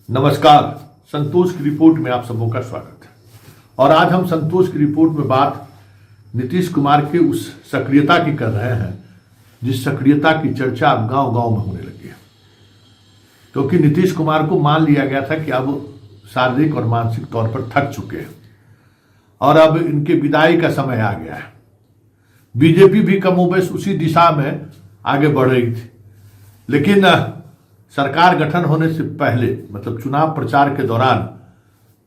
नमस्कार। संतोष की रिपोर्ट में आप सबों का स्वागत है। और आज हम संतोष की रिपोर्ट में बात नीतीश कुमार के उस सक्रियता की कर रहे हैं जिस सक्रियता की चर्चा अब गांव-गांव में होने लगी है, क्योंकि नीतीश कुमार को मान लिया गया था कि अब शारीरिक और मानसिक तौर पर थक चुके हैं और अब इनके विदाई का समय आ गया है। बीजेपी भी कमोबेश उसी दिशा में आगे बढ़ रही थी, लेकिन सरकार गठन होने से पहले मतलब चुनाव प्रचार के दौरान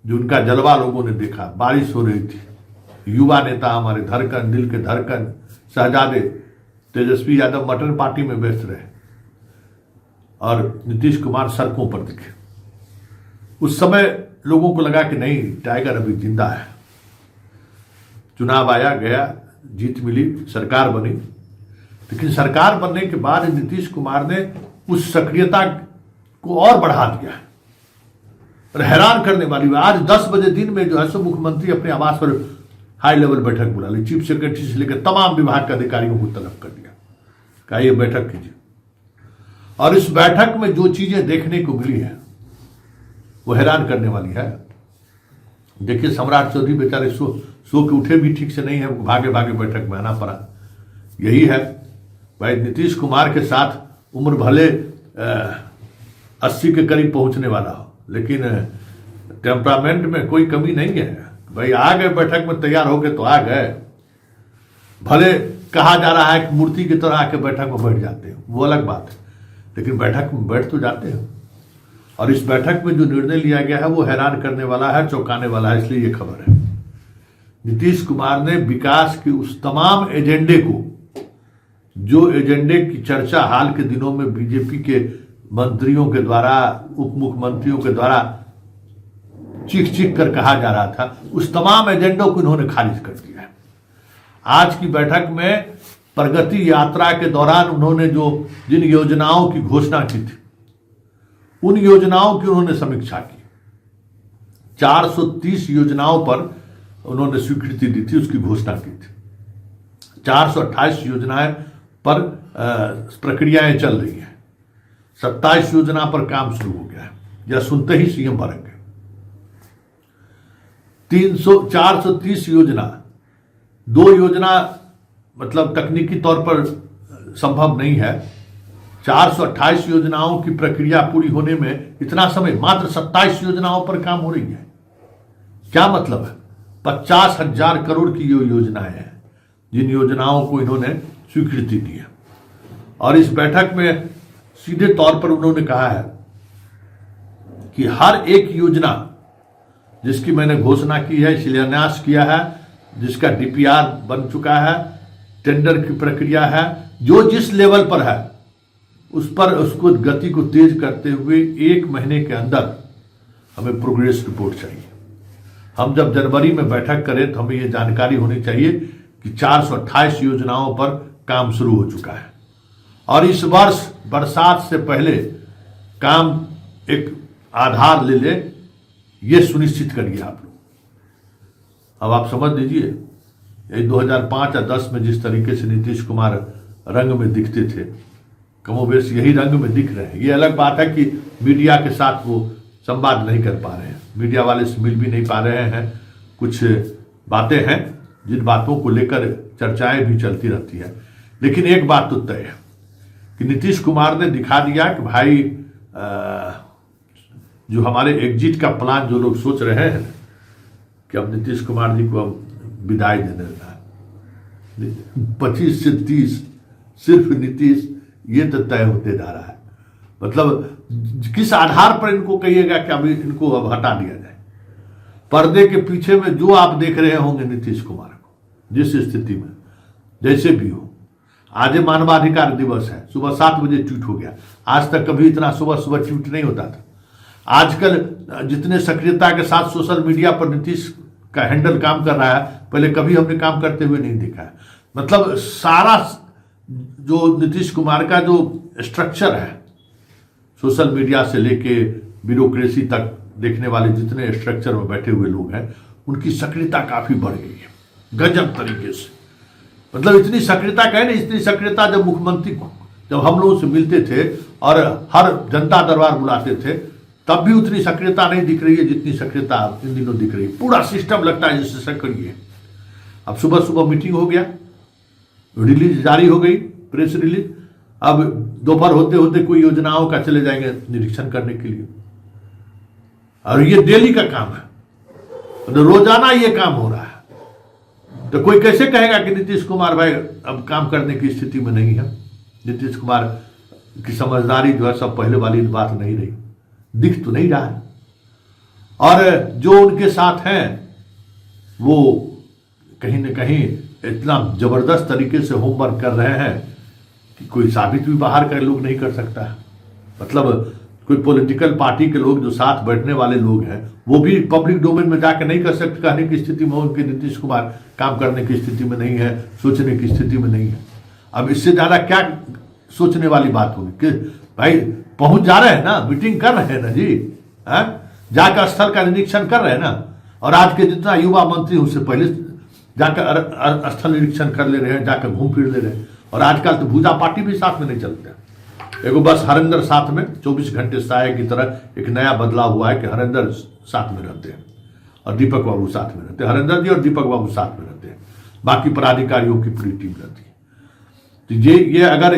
जो उनका जलवा लोगों ने देखा, बारिश हो रही थी, युवा नेता हमारे धड़कन, दिल के धड़कन शहजादे तेजस्वी यादव मटन पार्टी में व्यस्त रहे और नीतीश कुमार सड़कों पर दिखे। उस समय लोगों को लगा कि नहीं, टाइगर अभी जिंदा है। चुनाव आया गया, जीत मिली, सरकार बनी। लेकिन सरकार बनने के बाद नीतीश कुमार ने उस सक्रियता को और बढ़ा दिया है और हैरान करने वाली बात, आज 10 बजे दिन में जो है सो मुख्यमंत्री अपने आवास पर हाई लेवल बैठक बुला ली। चीफ सेक्रेटरी से लेकर तमाम विभाग के अधिकारियों को तलब कर दिया, कहा ये बैठक कीजिए। और इस बैठक में जो चीजें देखने को मिली है वो हैरान करने वाली है। देखिए, सम्राट चौधरी बेचारे सो के उठे भी ठीक से नहीं है, भागे भागे बैठक में आना पड़ा। यही है भाई, नीतीश कुमार के साथ उम्र भले 80 के करीब पहुंचने वाला हो, लेकिन टेम्परामेंट में कोई कमी नहीं है। भाई आ गए, बैठक में तैयार हो गए तो आ गए। भले कहा जा रहा है कि मूर्ति की तरह आके बैठक में बैठ जाते हैं, वो अलग बात है, लेकिन बैठक में बैठ तो जाते हैं। और इस बैठक में जो निर्णय लिया गया है वो हैरान करने वाला है, चौंकाने वाला है। इसलिए ये खबर है, नीतीश कुमार ने विकास के उस तमाम एजेंडे को, जो एजेंडे की चर्चा हाल के दिनों में बीजेपी के मंत्रियों के द्वारा, उप मुख्यमंत्रियों के द्वारा चीख चीख कर कहा जा रहा था, उस तमाम एजेंडों को इन्होंने खारिज कर दिया है। आज की बैठक में प्रगति यात्रा के दौरान उन्होंने जिन योजनाओं की घोषणा की थी, उन योजनाओं की उन्होंने समीक्षा की। 430 योजनाओं पर उन्होंने स्वीकृति दी थी, उसकी घोषणा की थी। 428 योजनाएं पर प्रक्रियाएं चल रही हैं। 27 योजना पर काम शुरू हो गया है, या सुनते ही सीएम भरेंगे। 430 योजना, 2 योजना मतलब तकनीकी तौर पर संभव नहीं है। 428 योजनाओं की प्रक्रिया पूरी होने में इतना समय, मात्र 27 योजनाओं पर काम हो रही है। क्या मतलब है? 50,000 करोड़ की ये योजनाएं हैं जिन योजनाओं को इन्होंने स्वीकृति दी है। और इस बैठक में सीधे तौर पर उन्होंने कहा है कि हर एक योजना जिसकी मैंने घोषणा की है, शिलान्यास किया है, जिसका डीपीआर बन चुका है, टेंडर की प्रक्रिया है, जो जिस लेवल पर है उस पर उसको गति को तेज करते हुए 1 महीने के अंदर हमें प्रोग्रेस रिपोर्ट चाहिए। हम जब जनवरी में बैठक करें तो हमें ये जानकारी होनी चाहिए कि 428 योजनाओं पर काम शुरू हो चुका है और इस वर्ष बरसात से पहले काम एक आधार ले ले, ये सुनिश्चित करिए आप लोग। अब आप समझ लीजिए, 2005 या 10 में जिस तरीके से नीतीश कुमार रंग में दिखते थे, कमोबेश यही रंग में दिख रहे हैं। ये अलग बात है कि मीडिया के साथ वो संवाद नहीं कर पा रहे हैं, मीडिया वाले से मिल भी नहीं पा रहे हैं। कुछ बातें हैं जिन बातों को लेकर चर्चाएं भी चलती रहती है, लेकिन एक बात तो तय है कि नीतीश कुमार ने दिखा दिया कि भाई जो हमारे एग्जिट का प्लान जो लोग सोच रहे हैं कि अब नीतीश कुमार जी को अब विदाई देने लगा, 25 से 30 सिर्फ नीतीश, ये तो तय होते जा रहा है। मतलब किस आधार पर इनको कहिएगा कि अभी इनको अब हटा दिया जाए? पर्दे के पीछे में जो आप देख रहे होंगे नीतीश कुमार को, जिस स्थिति में जैसे भी हो, आज मानवाधिकार दिवस है, सुबह 7 बजे ट्वीट हो गया। आज तक कभी इतना सुबह सुबह ट्वीट नहीं होता था। आजकल जितने सक्रियता के साथ सोशल मीडिया पर नीतीश का हैंडल काम कर रहा है, पहले कभी हमने काम करते हुए नहीं देखा है। मतलब सारा जो नीतीश कुमार का जो स्ट्रक्चर है, सोशल मीडिया से लेके ब्यूरोक्रेसी तक देखने वाले जितने स्ट्रक्चर में बैठे हुए लोग हैं, उनकी सक्रियता काफी बढ़ गई है, गजब तरीके से। मतलब इतनी सक्रियता कहे ना, इतनी सक्रियता जब मुख्यमंत्री जब हम लोगों से मिलते थे और हर जनता दरबार बुलाते थे तब भी उतनी सक्रियता नहीं दिख रही है जितनी सक्रियता इन दिनों दिख रही है। पूरा सिस्टम लगता है जैसे सक्रिय है। अब सुबह सुबह मीटिंग हो गया, रिलीज जारी हो गई, प्रेस रिलीज। अब दोपहर होते होते कोई योजनाओं का चले जाएंगे निरीक्षण करने के लिए, और ये डेली का काम है, तो रोजाना ये काम हो रहा है। तो कोई कैसे कहेगा कि नीतीश कुमार भाई अब काम करने की स्थिति में नहीं है? नीतीश कुमार की समझदारी जो है सब पहले वाली बात नहीं रही, दिख तो नहीं रहा है। और जो उनके साथ हैं वो कहीं न कहीं इतना जबरदस्त तरीके से होमवर्क कर रहे हैं कि कोई साबित भी बाहर का लोग नहीं कर सकता है। मतलब कोई पॉलिटिकल पार्टी के लोग जो साथ बैठने वाले लोग हैं वो भी पब्लिक डोमेन में जाकर नहीं कर सकते कहने की स्थिति में हो कि नीतीश कुमार काम करने की स्थिति में नहीं है, सोचने की स्थिति में नहीं है। अब इससे ज्यादा क्या सोचने वाली बात होगी कि भाई पहुंच जा रहे हैं ना, मीटिंग कर रहे हैं ना जी, है जाकर स्थल का निरीक्षण कर रहे हैं ना। और आज के जितना युवा मंत्री उससे पहले जाकर स्थल निरीक्षण कर ले रहे हैं, जाकर घूम फिर ले रहे हैं। और आजकल तो भूजा पार्टी भी साथ में नहीं चलते। एगो बस हरेंद्र साथ में 24 घंटे साया की तरह एक नया बदलाव हुआ है कि हरेंद्र साथ में रहते हैं और दीपक बाबू साथ में रहते हैं। हरेंद्र जी और दीपक बाबू साथ में रहते हैं, बाकी पदाधिकारियों की पूरी टीम रहती है। तो ये अगर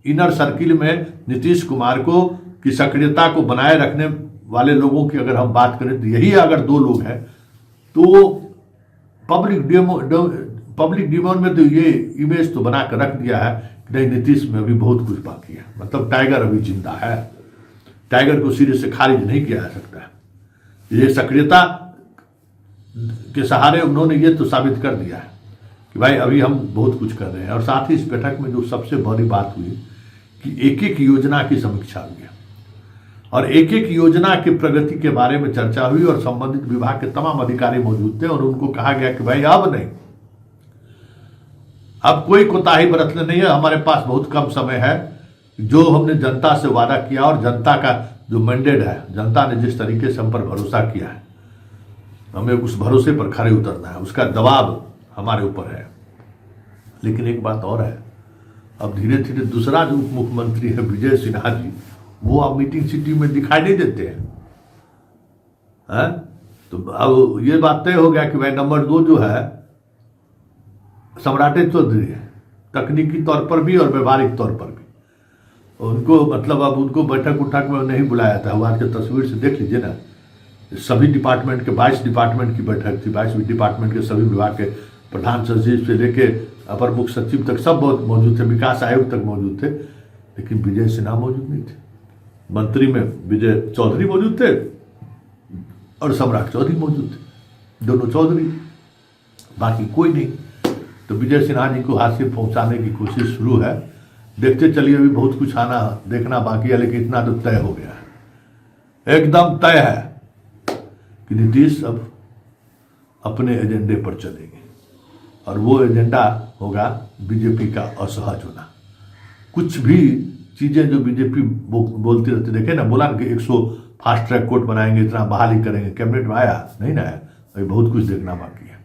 इनर सर्किल में नीतीश कुमार को की सक्रियता को बनाए रखने वाले लोगों की अगर हम बात करें तो यही अगर दो लोग हैं, तो पब्लिक डिमांड में तो ये इमेज तो बना कर रख दिया है कि नहीं, नीतीश में अभी बहुत कुछ बाकी है। मतलब टाइगर अभी जिंदा है, टाइगर को सिरे से खारिज नहीं किया जा सकता है। ये सक्रियता के सहारे उन्होंने ये तो साबित कर दिया है कि भाई अभी हम बहुत कुछ कर रहे हैं। और साथ ही इस बैठक में जो सबसे बड़ी बात हुई कि एक एक योजना की समीक्षा हुई है और एक एक योजना की प्रगति के बारे में चर्चा हुई और संबंधित विभाग के तमाम अधिकारी मौजूद थे और उनको कहा गया कि भाई अब नहीं, अब कोई कोताही बरतने नहीं है, हमारे पास बहुत कम समय है। जो हमने जनता से वादा किया और जनता का जो मैंडेट है, जनता ने जिस तरीके से हम पर भरोसा किया है, हमें उस भरोसे पर खड़े उतरना है, उसका दबाव हमारे ऊपर है। लेकिन एक बात और है, अब धीरे धीरे दूसरा जो उप मुख्यमंत्री है विजय सिन्हा जी, वो अब मीटिंग सिटी में दिखाई नहीं देते हैं। तो अब ये बात तय हो गया कि भाई नंबर 2 जो है सम्राटे चौधरी है, तकनीकी तौर पर भी और व्यवहारिक तौर पर भी। उनको मतलब अब उनको बैठक उठक में नहीं बुलाया था। वो आज के तस्वीर से देख लीजिए ना, सभी डिपार्टमेंट के 22 डिपार्टमेंट की बैठक थी। 22 डिपार्टमेंट के सभी विभाग के प्रधान सचिव से लेके अपर मुख्य सचिव तक सब बहुत मौजूद थे, विकास आयोग तक मौजूद थे। लेकिन विजय सिन्हा मौजूद नहीं थे। मंत्री में विजय चौधरी मौजूद थे और सम्राट चौधरी मौजूद थे, दोनों चौधरी, बाकी कोई नहीं। तो विजय सिन्हा जी को हाथ से पहुंचाने की कोशिश शुरू है। देखते चलिए, अभी बहुत कुछ आना देखना बाकी है, लेकिन इतना तो तय हो गया है, एकदम तय है कि नीतीश अब अपने एजेंडे पर चलेंगे और वो एजेंडा होगा बीजेपी का असहज होना। कुछ भी चीजें जो बीजेपी बोलती रहती, देखे ना, बोला कि 100 फास्ट ट्रैक कोर्ट बनाएंगे, इतना बहाली करेंगे, कैबिनेट में आया नहीं ना, अभी बहुत कुछ देखना बाकी है।